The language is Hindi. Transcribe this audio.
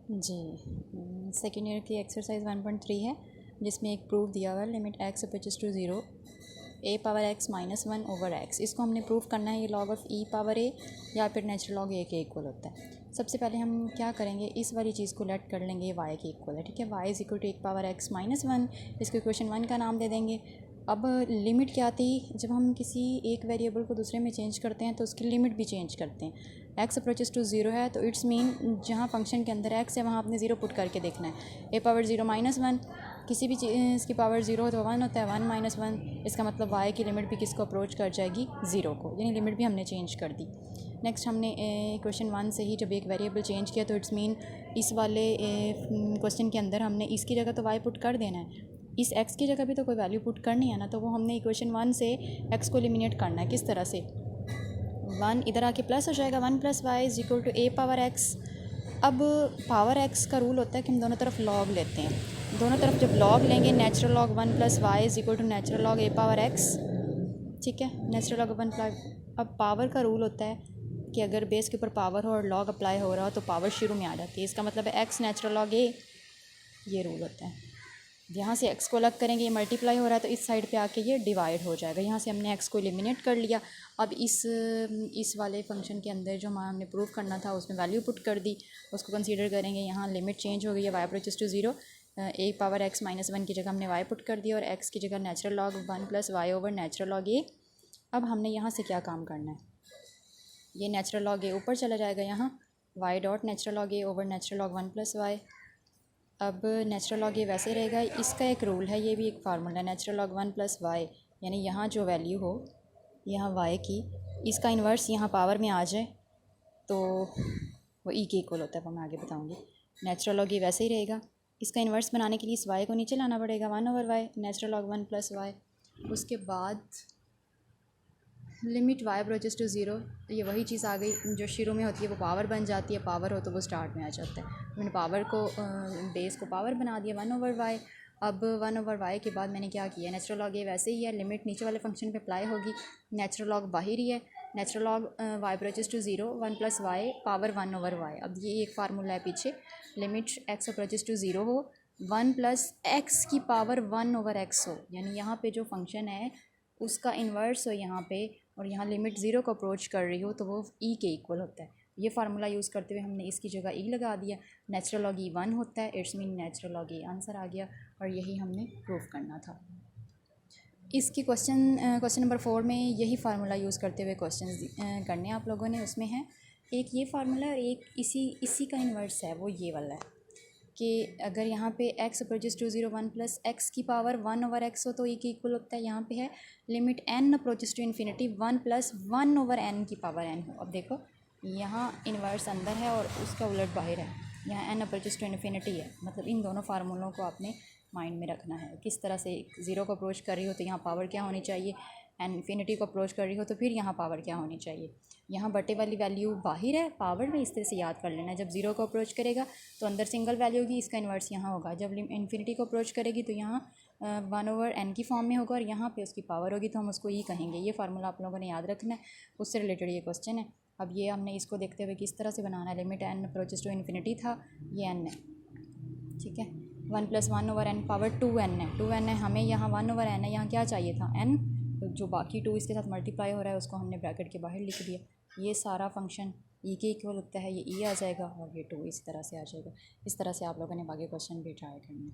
जी सेकेंड ईयर की एक्सरसाइज 1.3 है जिसमें एक प्रूफ दिया हुआ है limit x approaches to zero a power x minus one over x. इसको हमने प्रूफ करना है ये log of e power a या फिर नेचुरल लॉग ए के इक्वल होता है। सबसे पहले हम क्या करेंगे, इस वाली चीज़ को लेट कर लेंगे, ये वाई के इक्वल है, ठीक है। वाई इज इक्वल टू एक पावर एक्स माइनस वन, इसको इक्वेशन वन का नाम दे देंगे। अब लिमिट क्या थी, जब हम किसी एक वेरिएबल को दूसरे में चेंज करते हैं तो उसकी लिमिट भी चेंज करते हैं। एक्स अप्रोचेस टू ज़ीरो है तो इट्स मीन जहाँ फंक्शन के अंदर एक्स है वहाँ आपने ज़ीरो पुट करके देखना है। ए पावर ज़ीरो माइनस वन, किसी भी चीज़ की पावर ज़ीरो हो तो वन होता है, वन माइनस वन, इसका मतलब वाई की लिमिट भी किसको अप्रोच कर जाएगी, ज़ीरो को, यानी लिमिट भी हमने चेंज कर दी। नेक्स्ट हमने क्वेश्चन वन से ही जब एक वेरिएबल चेंज किया तो इट्स मीन इस वाले क्वेश्चन के अंदर हमने इसकी जगह तो वाई पुट कर देना है, इस x की जगह भी तो कोई वैल्यू पुट करनी है ना, तो वो हमने इक्वेशन वन से x को एलिमिनेट करना है। किस तरह से, वन इधर आके प्लस हो जाएगा, one plus y is equal to a power x. अब पावर एक्स का रूल होता है कि हम दोनों तरफ लॉग लेते हैं, दोनों तरफ जब लॉग लेंगे natural log one plus y is equal to natural log a power x, ठीक है, नेचुरल लॉग वन प्लस। अब पावर का रूल होता है कि अगर बेस के ऊपर पावर हो और लॉग अप्लाई हो रहा हो तो पावर शुरू में आ जाती है, इसका मतलब है एक्स नेचुरल लॉग ए, ये रूल होता है। यहाँ से x को अलग करेंगे, ये मल्टीप्लाई हो रहा है तो इस साइड पे आके ये डिवाइड हो जाएगा। यहाँ से हमने x को एलिमिनेट कर लिया। अब इस वाले फंक्शन के अंदर जो हमने प्रूव करना था उसमें वैल्यू पुट कर दी, उसको कंसीडर करेंगे। यहाँ लिमिट चेंज हो गई है, y approaches to zero, a power x minus one की जगह हमने y पुट कर दिया और x की जगह natural log one plus Y over natural log A. अब हमने यहाँ से क्या काम करना है, ये नेचुरल लॉग ए ऊपर चला जाएगा, यहाँ y dot natural log A over natural log one plus Y. अब नेचुरल लॉग ये वैसे रहेगा, इसका एक रूल है, ये भी एक फार्मूला है, natural log one plus y, यानी यहाँ जो वैल्यू हो यहाँ वाई की, इसका इन्वर्स यहाँ पावर में आ जाए तो वो ई के इक्वल होता है, वो मैं आगे बताऊँगी। नेचुरल लॉग ये वैसे ही रहेगा, इसका इन्वर्स बनाने के लिए इस वाई को नीचे लाना पड़ेगा, one over y natural log one plus y. उसके बाद limit y approaches to zero, ये वही चीज़ आ गई जो शुरू में होती है, वो पावर बन जाती है, पावर हो तो वो स्टार्ट में आ जाता है। मैंने पावर को बेस को पावर बना दिया, वन ओवर वाई। अब वन ओवर वाई के बाद मैंने क्या किया, नेचुरल लॉग ये वैसे ही है, लिमिट नीचे वाले फंक्शन पे अप्लाई होगी, नेचुरल लॉग बाहर ही है, natural log y approaches to zero one plus y power one over y. अब ये एक फार्मूला है पीछे, limit x approaches to zero हो, वन प्लस एक्स की पावर वन ओवर एक्स हो, यानी यहाँ पे जो फंक्शन है उसका इन्वर्स हो यहाँ पे, और यहाँ लिमिट ज़ीरो को अप्रोच कर रही हो तो वो ई के इक्वल होता है। ये फार्मूला यूज़ करते हुए हमने इसकी जगह ई लगा दिया, नेचुरल लॉग ई वन होता है, it's mean natural log E answer आ गया, और यही हमने प्रूफ करना था। इसकी क्वेश्चन नंबर 4 में यही फार्मूला यूज़ करते हुए क्वेश्चन करने आप लोगों ने, उसमें है एक ये फार्मूला और एक इसी का इन्वर्स है, वो ये वाला है कि अगर यहाँ पे x approaches to zero one plus x की पावर वन ओवर एक्स हो तो ई के इक्वल होता है। यहाँ पे है limit n approaches to infinity one plus one over n की पावर n हो। अब देखो यहाँ इन्वर्स अंदर है और उसका उलट बाहर है, यहाँ n अप्रोचेस टू इन्फिनिटी है, मतलब इन दोनों फार्मूलों को आपने माइंड में रखना है। किस तरह से ज़ीरो को अप्रोच कर रही हो तो यहाँ पावर क्या होनी चाहिए, एंड इन्फिनिटी को अप्रोच कर रही हो तो फिर यहाँ पावर क्या होनी चाहिए। यहाँ बटे वाली वैल्यू बाहर है, पावर में, इस तरह से याद कर लेना है। जब ज़ीरो को अप्रोच करेगा तो अंदर सिंगल वैल्यू होगी, इसका इन्वर्स यहाँ होगा। जब इन्फिनिटी को अप्रोच करेगी तो यहाँ वन ओवर एन की फॉर्म में होगा और यहाँ पे उसकी पावर होगी तो हम उसको ई कहेंगे। ये फार्मूला आप लोगों ने याद रखना है, उससे रिलेटेड ये क्वेश्चन है। अब ये हमने इसको देखते हुए किस तरह से बनाना है, limit n approaches to infinity था, ये एन है, ठीक है, one plus one over n power two n है, टू एन है, हमें यहाँ वन ओवर एन है, यहाँ क्या चाहिए था एन, तो जो बाकी टू इसके साथ मल्टीप्लाई हो रहा है उसको हमने ब्रैकेट के बाहर लिख दिया। ये सारा फंक्शन ई के इक्वल होता है, ये ई आ जाएगा और ये टू इस तरह से आ जाएगा। इस तरह से आप लोगों ने बाकी क्वेश्चन भी ट्राई करना है।